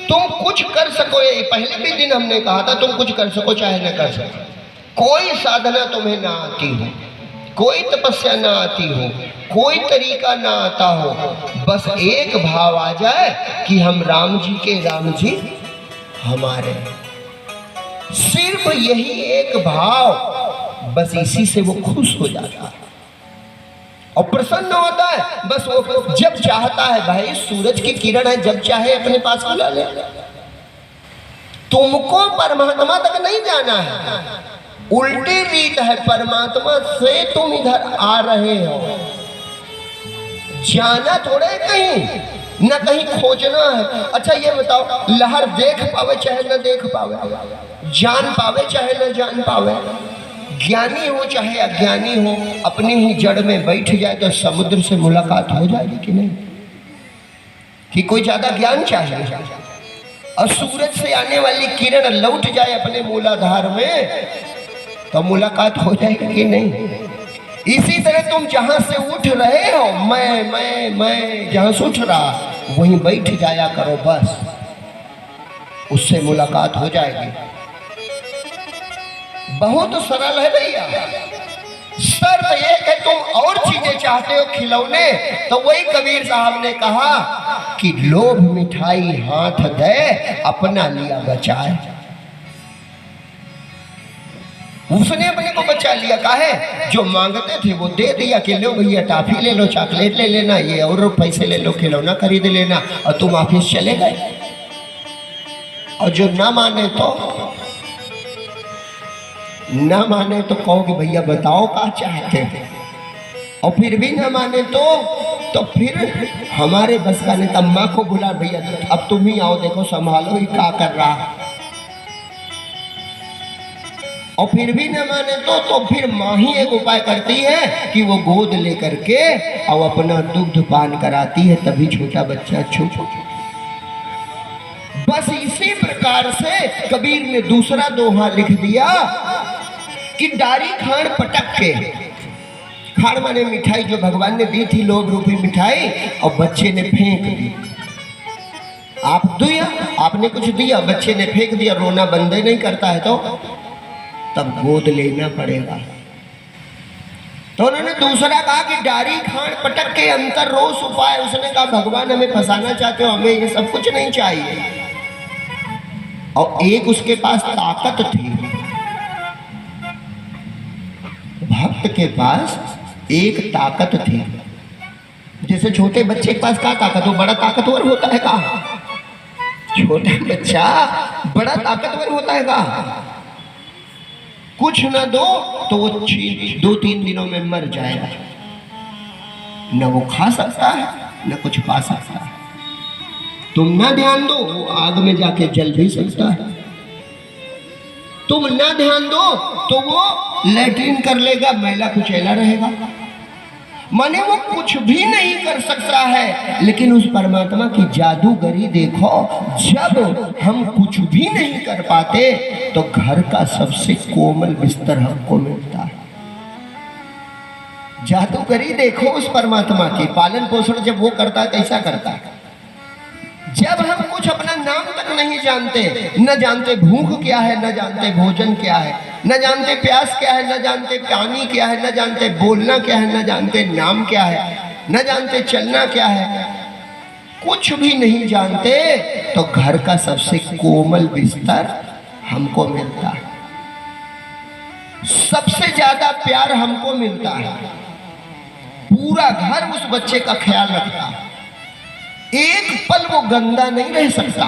तुम कुछ कर सको, ये पहले भी दिन हमने कहा था, तुम कुछ कर सको चाहे न कर सको, कोई साधना तुम्हें ना आती हो, कोई तपस्या ना आती हो, कोई तरीका ना आता हो, बस एक भाव आ जाए कि हम राम जी के राम जी हमारे, सिर्फ यही एक भाव, बस इसी से वो खुश हो जाता है और प्रसन्न होता है। बस वो जब चाहता है, भाई सूरज की किरण है, जब चाहे अपने पास बुला ले। तुमको परमात्मा तक नहीं जाना है, उल्टी रीत है, परमात्मा से तुम इधर आ रहे हो, जाना थोड़े कहीं, न कहीं खोजना है। अच्छा ये बताओ, लहर देख पावे चाहे न देख पावे, जान पावे चाहे न जान पावे, ज्ञानी हो चाहे अज्ञानी हो, अपनी ही जड़ में बैठ जाए तो समुद्र से मुलाकात हो जाएगी कि नहीं? कि कोई ज्यादा ज्ञान चाहिए? और सूरज से आने वाली किरण लौट जाए अपने मूलाधार में तो मुलाकात हो जाएगी कि नहीं? इसी तरह तुम जहां से उठ रहे हो, मैं जहां से उठ रहा वहीं बैठ जाया करो, बस उससे मुलाकात हो जाएगी। बहुत सरल है भैया। शर्त ये है तुम और चीजें चाहते हो खिलौने, तो वही कबीर साहब ने कहा कि लोभ मिठाई हाथ दे, अपना लिया बचाए। उसने अपने को बचा लिया, काहे? जो मांगते थे वो दे दिया कि लो भैया टॉफी ले लो, चॉकलेट ले लेना, ये और पैसे ले लो, खिलौना खरीद लेना, और तुम ऑफिस चले गए। और जो ना माने तो कहो कि भैया बताओ क्या चाहते हैं, और फिर भी ना माने तो फिर हमारे बस का नहीं, माँ को बुला, भैया अब तुम ही आओ, देखो संभालो ही क्या कर रहा है। और फिर भी न माने तो फिर माँ ही एक उपाय करती है कि वो गोद लेकर के और अपना दुग्ध पान कराती है, तभी छोटा बच्चा छुप। बस इसी प्रकार से कबीर ने दूसरा दोहा लिख दिया कि डारी खाड़ पटक के, खाड़ माने मिठाई जो भगवान ने दी थी, लोभ रूपी मिठाई, और बच्चे ने फेंक दी। आप दिया, आपने कुछ दिया, बच्चे ने फेंक दिया, रोना बंद नहीं करता है तो तब गोद लेना पड़ेगा। तो उन्होंने दूसरा कहा कि डारी खाड़ पटक के अंतर रोष उपाय। उसने कहा भगवान हमें फंसाना चाहते हो, हमें ये सब कुछ नहीं चाहिए। और एक उसके पास ताकत थी, भक्त के पास एक ताकत थी। जैसे छोटे बच्चे के पास क्या ताकत हो, बड़ा ताकतवर होता है का? छोटा बच्चा बड़ा ताकतवर होता है का? कुछ न दो तो वो 2-3 दिनों में मर जाएगा, न वो खा सकता है न कुछ पा सकता है। तुम ना ध्यान दो, वो आग में जाके जल भी सकता है। तुम ना ध्यान दो तो वो लैट्रिन कर लेगा, मैला कुचैला रहेगा। माने वो कुछ भी नहीं कर सकता है। लेकिन उस परमात्मा की जादूगरी देखो, जब हम कुछ भी नहीं कर पाते तो घर का सबसे कोमल बिस्तर हमको मिलता है। जादूगरी देखो उस परमात्मा की, पालन पोषण जब वो करता है कैसा करता है। जब हम कुछ अपना नाम तक नहीं जानते, न जानते भूख क्या है, न जानते भोजन क्या है, न जानते प्यास क्या है, न जानते पानी क्या है, न जानते बोलना क्या है, न जानते नाम क्या है, न जानते चलना क्या है, कुछ भी नहीं जानते, तो घर का सबसे कोमल बिस्तर हमको मिलता है। सबसे ज्यादा प्यार हमको मिलता है। पूरा घर उस बच्चे का ख्याल रखता है, एक पल वो गंदा नहीं रह सकता।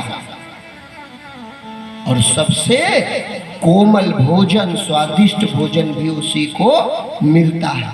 और सबसे कोमल भोजन, स्वादिष्ट भोजन भी उसी को मिलता है।